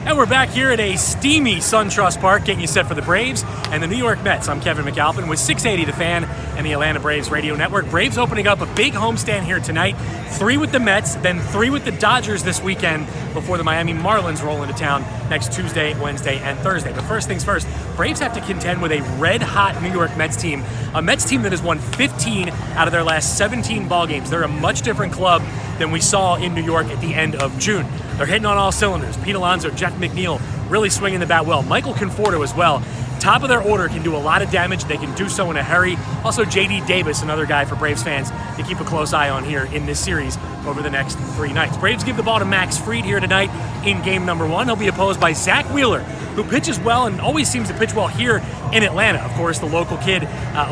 And we're back here at a steamy SunTrust Park, getting you set for the Braves and the New York Mets. I'm Kevin McAlpin with 680 The Fan and the Atlanta Braves Radio Network. Braves opening up a big homestand here tonight. 3 with the Mets, then 3 with the Dodgers this weekend before the Miami Marlins roll into town next Tuesday, Wednesday, and Thursday. But first things first, Braves have to contend with a red-hot New York Mets team, a Mets team that has won 15 out of their last 17 ball games. They're a much different club than we saw in New York at the end of June. They're hitting on all cylinders. Pete Alonso, Jeff McNeil really swinging the bat well. Michael Conforto as well. Top of their order, can do a lot of damage. They can do so in a hurry. Also, J.D. Davis, another guy for Braves fans to keep a close eye on here in this series over the next 3 nights. Braves give the ball to Max Fried here tonight in game number 1. He'll be opposed by Zach Wheeler, who pitches well and always seems to pitch well here in Atlanta. Of course, the local kid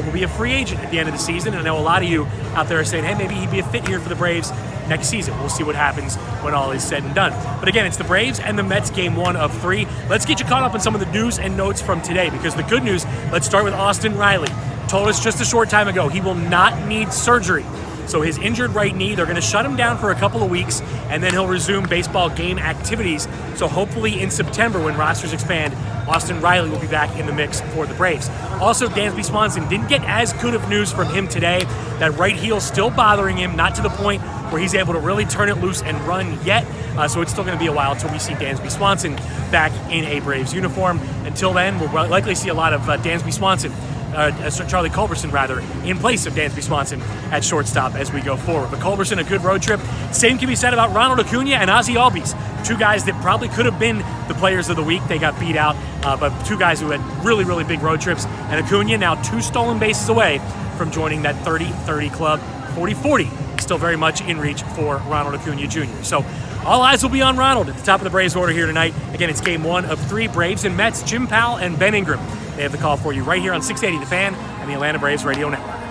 will be a free agent at the end of the season, and I know a lot of you out there are saying, hey, maybe he'd be a fit here for the Braves next season. We'll see what happens when all is said and done. But again, it's the Braves and the Mets game 1 of 3. Let's get you caught up on some of the news and notes from today, because the good news, let's start with Austin Riley. Told us just a short time ago he will not need surgery. So his injured right knee, they're going to shut him down for a couple of weeks, and then he'll resume baseball game activities. So hopefully in September, when rosters expand, Austin Riley will be back in the mix for the Braves. Also, Dansby Swanson, didn't get as good of news from him today. That right heel still bothering him, not to the point where he's able to really turn it loose and run yet. So it's still going to be a while until we see Dansby Swanson back in a Braves uniform. Until then, we'll likely see a lot of Dansby Swanson, Charlie Culberson rather, in place of Dansby Swanson at shortstop as we go forward. But Culberson, a good road trip. Same can be said about Ronald Acuna and Ozzie Albies. 2 guys that probably could have been the players of the week. They got beat out, but 2 guys who had really, really big road trips. And Acuna now 2 stolen bases away from joining that 30-30 club. 40-40, still very much in reach for Ronald Acuna Jr. So all eyes will be on Ronald at the top of the Braves order here tonight. Again, it's game 1 of 3, Braves and Mets, Jim Powell and Ben Ingram. They have the call for you right here on 680 The Fan and the Atlanta Braves Radio Network.